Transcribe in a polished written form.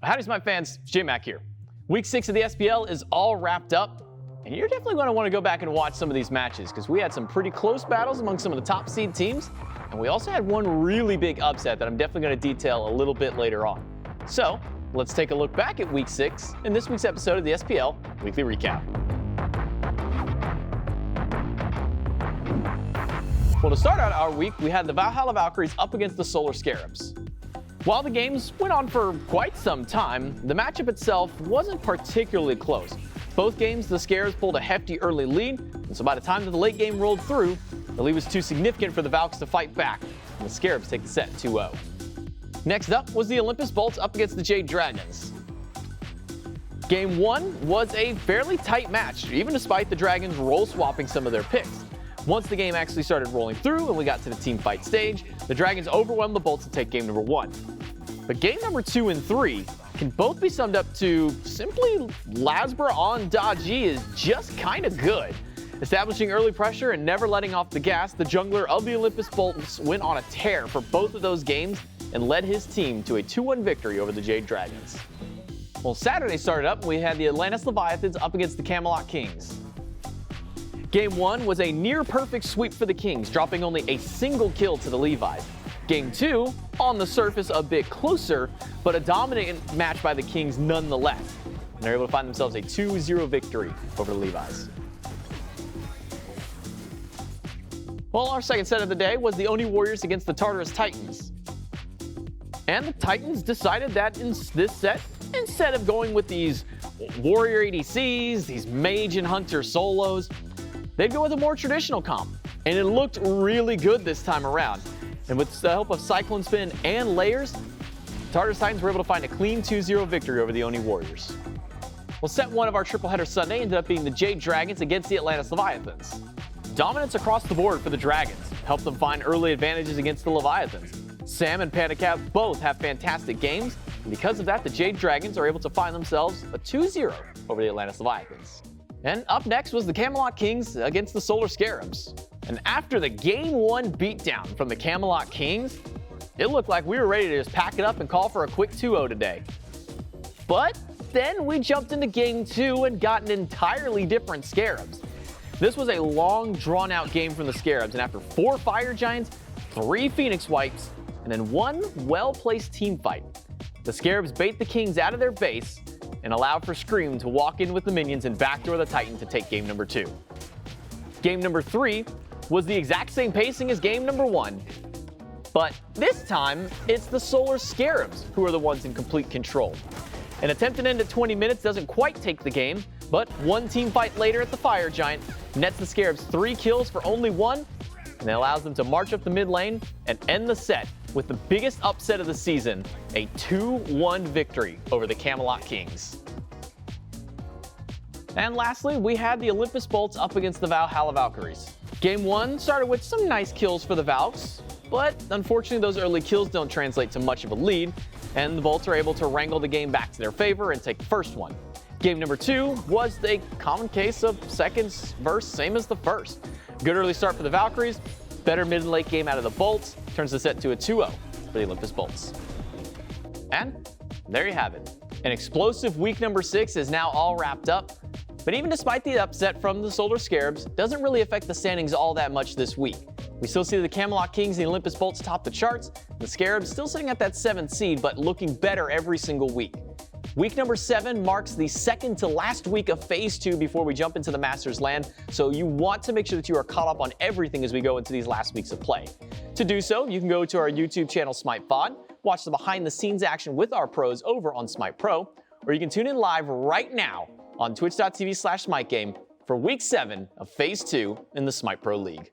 Howdy, Smite fans. It's J-Mac here. Week 6 of the SPL is all wrapped up, and you're definitely going to want to go back and watch some of these matches because we had some pretty close battles among some of the top seed teams, and we also had one really big upset that I'm definitely going to detail a little bit later on. So let's take a look back at Week 6 in this week's episode of the SPL Weekly Recap. Well, to start out our week, we had the Valhalla Valkyries up against the Solar Scarabs. While the games went on for quite some time, the matchup itself wasn't particularly close. Both games, the Scarabs pulled a hefty early lead, and so by the time that the late game rolled through, the lead was too significant for the Valks to fight back, and the Scarabs take the set 2-0. Next up was the Olympus Bolts up against the Jade Dragons. Game 1 was a fairly tight match, even despite the Dragons role swapping some of their picks. Once the game actually started rolling through and we got to the team fight stage, the Dragons overwhelmed the Bolts to take game number 1. But game number 2 and 3 can both be summed up to simply Lasbra on Da-G is just kind of good. Establishing early pressure and never letting off the gas, the jungler of the Olympus Bolts went on a tear for both of those games and led his team to a 2-1 victory over the Jade Dragons. Well, Saturday started up and we had the Atlantis Leviathans up against the Camelot Kings. Game 1 was a near-perfect sweep for the Kings, dropping only a single kill to the Levi's. Game 2, on the surface a bit closer, but a dominant match by the Kings nonetheless. And they're able to find themselves a 2-0 victory over the Levi's. Well, our second set of the day was the Oni Warriors against the Tartarus Titans. And the Titans decided that in this set, instead of going with these Warrior ADCs, these Mage and Hunter solos, they'd go with a more traditional comp, and it looked really good this time around. And with the help of Cyclone Spin and Layers, Tartarus Titans were able to find a clean 2-0 victory over the Oni Warriors. Well, set 1 of our triple header Sunday ended up being the Jade Dragons against the Atlantis Leviathans. Dominance across the board for the Dragons helped them find early advantages against the Leviathans. Sam and Panda both have fantastic games, and because of that, the Jade Dragons are able to find themselves a 2-0 over the Atlantis Leviathans. And up next was the Camelot Kings against the Solar Scarabs. And after the Game 1 beatdown from the Camelot Kings, it looked like we were ready to just pack it up and call for a quick 2-0 today. But then we jumped into Game 2 and got an entirely different Scarabs. This was a long, drawn-out game from the Scarabs, and after 4 Fire Giants, 3 Phoenix Wipes, and then 1 well-placed team fight, the Scarabs bait the Kings out of their base and allow for Scream to walk in with the minions and backdoor the Titan to take game number 2. Game number 3 was the exact same pacing as game number 1, but this time it's the Solar Scarabs who are the ones in complete control. An attempted end at 20 minutes doesn't quite take the game, but 1 team fight later at the Fire Giant nets the Scarabs 3 kills for only 1, and it allows them to march up the mid lane and end the set with the biggest upset of the season, a 2-1 victory over the Camelot Kings. And lastly, we had the Olympus Bolts up against the Valhalla Valkyries. Game 1 started with some nice kills for the Valks, but unfortunately those early kills don't translate to much of a lead, and the Bolts are able to wrangle the game back to their favor and take the first one. Game number 2 was a common case of second verse, same as the first. Good early start for the Valkyries, better mid and late game out of the Bolts, turns the set to a 2-0 for the Olympus Bolts. And there you have it. An explosive week number 6 is now all wrapped up, but even despite the upset from the Solar Scarabs, doesn't really affect the standings all that much this week. We still see the Camelot Kings and the Olympus Bolts top the charts, the Scarabs still sitting at that 7th seed, but looking better every single week. Week number 7 marks the second to last week of Phase 2 before we jump into the Masters land, so you want to make sure that you are caught up on everything as we go into these last weeks of play. To do so, you can go to our YouTube channel SMITEPod, watch the behind-the-scenes action with our pros over on SMITEPro, or you can tune in live right now on twitch.tv/SmiteGame for Week 7 of Phase 2 in the SMITEPro League.